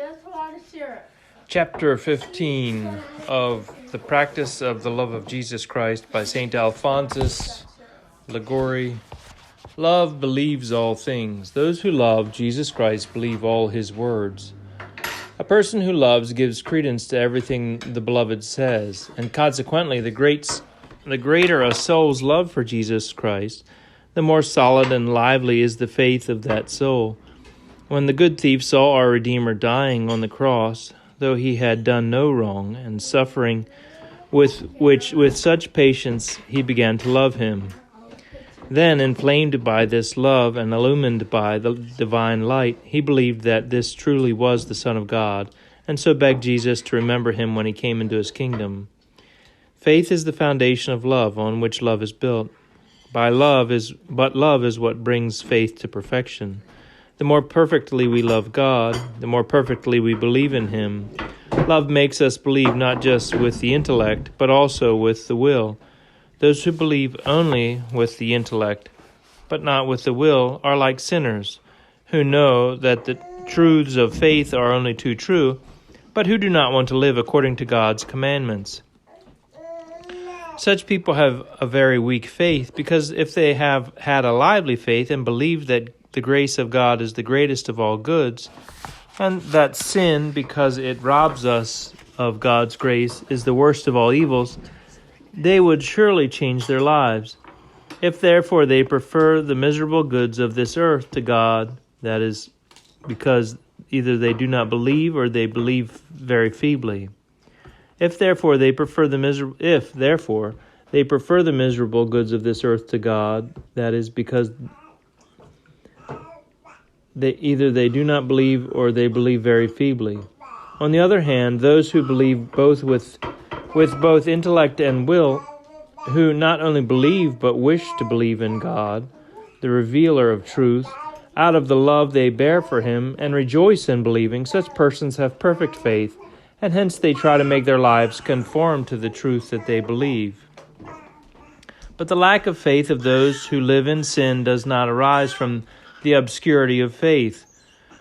that's a lot of syrup. Chapter 15 of The Practice of the Love of Jesus Christ by St. Alphonsus, Ligouri. Love believes all things. Those who love Jesus Christ believe all his words. A person who loves gives credence to everything the beloved says, and consequently the greater a soul's love for Jesus Christ, the more solid and lively is the faith of that soul. When the good thief saw our Redeemer dying on the cross, though he had done no wrong, and suffering with such patience, he began to love him. Then, inflamed by this love and illumined by the divine light, he believed that this truly was the Son of God, and so begged Jesus to remember him when he came into his kingdom. Faith is the foundation of love, on which love is built. But love is what brings faith to perfection. The more perfectly we love God, the more perfectly we believe in him. Love makes us believe not just with the intellect, but also with the will. Those who believe only with the intellect, but not with the will, are like sinners, who know that the truths of faith are only too true, but who do not want to live according to God's commandments. Such people have a very weak faith, because if they have had a lively faith and believed that the grace of God is the greatest of all goods, and that sin, because it robs us of God's grace, is the worst of all evils, they would surely change their lives. If therefore they prefer the miserable goods of this earth to God, that is because either they do not believe or they believe very feebly. If therefore they prefer the miserable goods of this earth to God, that is because either they do not believe or they believe very feebly. On the other hand, those who believe both with both intellect and will, who not only believe but wish to believe in God, the revealer of truth, out of the love they bear for him, and rejoice in believing, such persons have perfect faith, and hence they try to make their lives conform to the truth that they believe. But the lack of faith of those who live in sin does not arise from the obscurity of faith.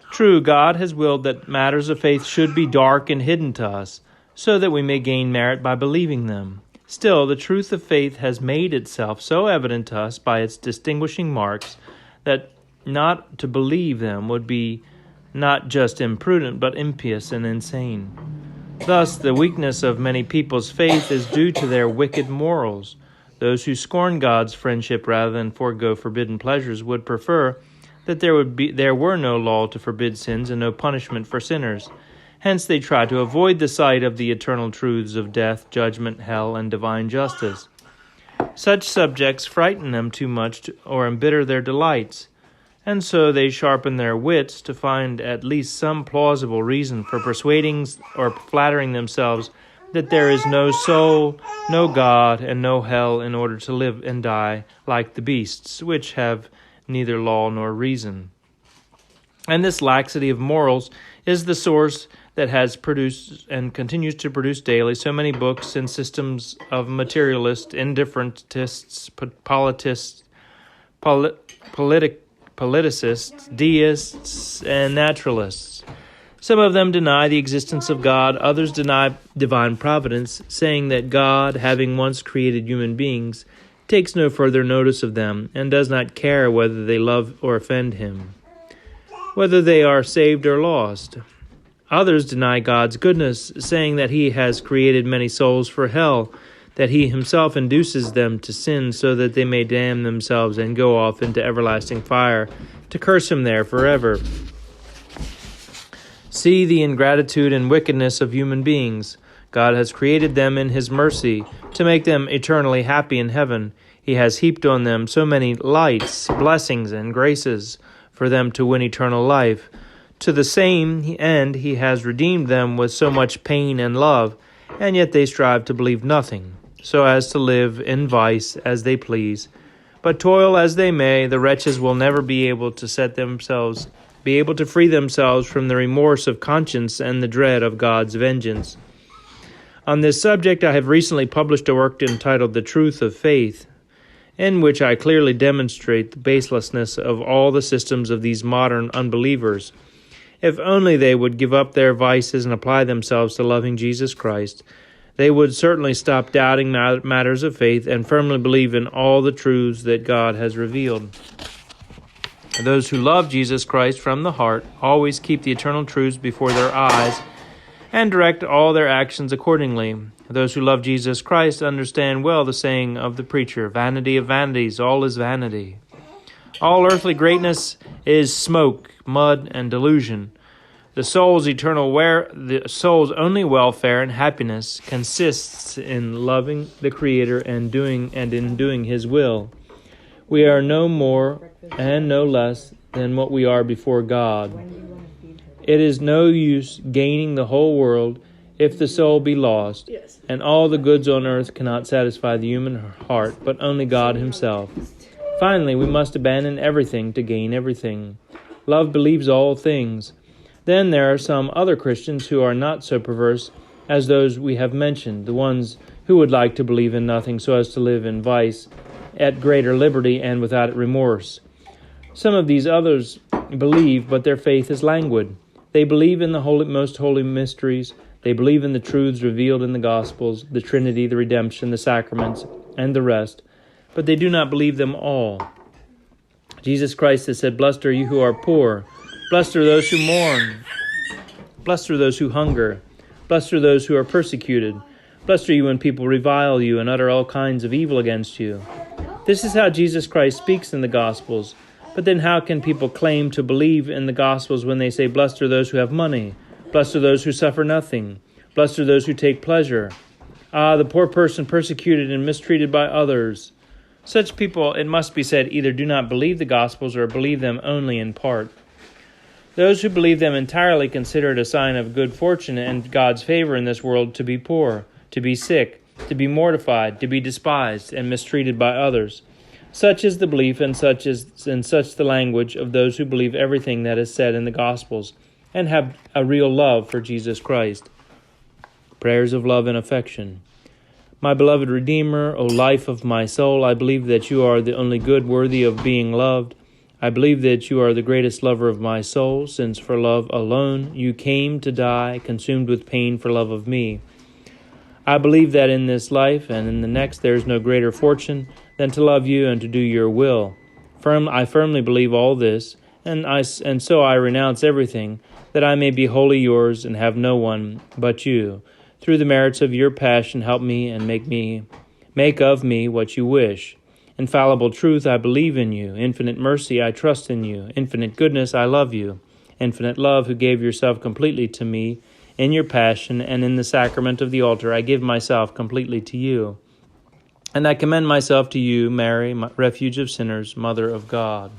True, God has willed that matters of faith should be dark and hidden to us, so that we may gain merit by believing them. Still, the truth of faith has made itself so evident to us by its distinguishing marks that not to believe them would be not just imprudent, but impious and insane. Thus, the weakness of many people's faith is due to their wicked morals. Those who scorn God's friendship rather than forego forbidden pleasures would prefer that there were no law to forbid sins and no punishment for sinners. Hence they try to avoid the sight of the eternal truths of death, judgment, hell, and divine justice. Such subjects frighten them too much or embitter their delights, and so they sharpen their wits to find at least some plausible reason for persuading or flattering themselves that there is no soul, no God, and no hell in order to live and die like the beasts, which have neither law nor reason. And this laxity of morals is the source that has produced and continues to produce daily so many books and systems of materialists, indifferentists, politicists, deists, and naturalists. Some of them deny the existence of God, others deny divine providence, saying that God, having once created human beings, takes no further notice of them, and does not care whether they love or offend him, whether they are saved or lost. Others deny God's goodness, saying that he has created many souls for hell, that he himself induces them to sin so that they may damn themselves and go off into everlasting fire, to curse him there forever. See the ingratitude and wickedness of human beings. God has created them in his mercy to make them eternally happy in heaven. He has heaped on them so many lights, blessings, and graces for them to win eternal life. To the same end, he has redeemed them with so much pain and love, and yet they strive to believe nothing, so as to live in vice as they please. But toil as they may, the wretches will never be able to free themselves from the remorse of conscience and the dread of God's vengeance. On this subject, I have recently published a work entitled The Truth of Faith, in which I clearly demonstrate the baselessness of all the systems of these modern unbelievers. If only they would give up their vices and apply themselves to loving Jesus Christ, they would certainly stop doubting matters of faith and firmly believe in all the truths that God has revealed. Those who love Jesus Christ from the heart always keep the eternal truths before their eyes and direct all their actions accordingly. Those who love Jesus Christ understand well the saying of the preacher, "Vanity of vanities, all is vanity." All earthly greatness is smoke, mud, and delusion. The soul's only welfare and happiness consists in loving the Creator and in doing His will. We are no more and no less than what we are before God. It is no use gaining the whole world if the soul be lost, and all the goods on earth cannot satisfy the human heart, but only God Himself. Finally, we must abandon everything to gain everything. Love believes all things. Then there are some other Christians who are not so perverse as those we have mentioned, the ones who would like to believe in nothing so as to live in vice at greater liberty and without remorse. Some of these others believe, but their faith is languid. They believe in the most holy mysteries. They believe in the truths revealed in the Gospels, the Trinity, the redemption, the sacraments, and the rest, but they do not believe them all. Jesus Christ has said, "Blessed are you who are poor. Blessed are those who mourn. Blessed are those who hunger. Blessed are those who are persecuted. Blessed are you when people revile you and utter all kinds of evil against you." This is how Jesus Christ speaks in the Gospels. But then how can people claim to believe in the Gospels when they say, "Blessed are those who have money. Blessed are those who suffer nothing. Blessed are those who take pleasure. Ah, the poor person persecuted and mistreated by others." Such people, it must be said, either do not believe the Gospels or believe them only in part. Those who believe them entirely consider it a sign of good fortune and God's favor in this world to be poor, to be sick, to be mortified, to be despised and mistreated by others. Such is the belief and such the language of those who believe everything that is said in the Gospels and have a real love for Jesus Christ. Prayers of love and affection. My beloved Redeemer, O life of my soul, I believe that you are the only good worthy of being loved. I believe that you are the greatest lover of my soul, since for love alone you came to die, consumed with pain for love of me. I believe that in this life and in the next there is no greater fortune than to love you and to do your will. I firmly believe all this, and so I renounce everything, that I may be wholly yours and have no one but you. Through the merits of your passion, help me and make of me what you wish. Infallible truth, I believe in you. Infinite mercy, I trust in you. Infinite goodness, I love you. Infinite love, who gave yourself completely to me, in your passion and in the sacrament of the altar, I give myself completely to you. And I commend myself to you, Mary, refuge of sinners, Mother of God.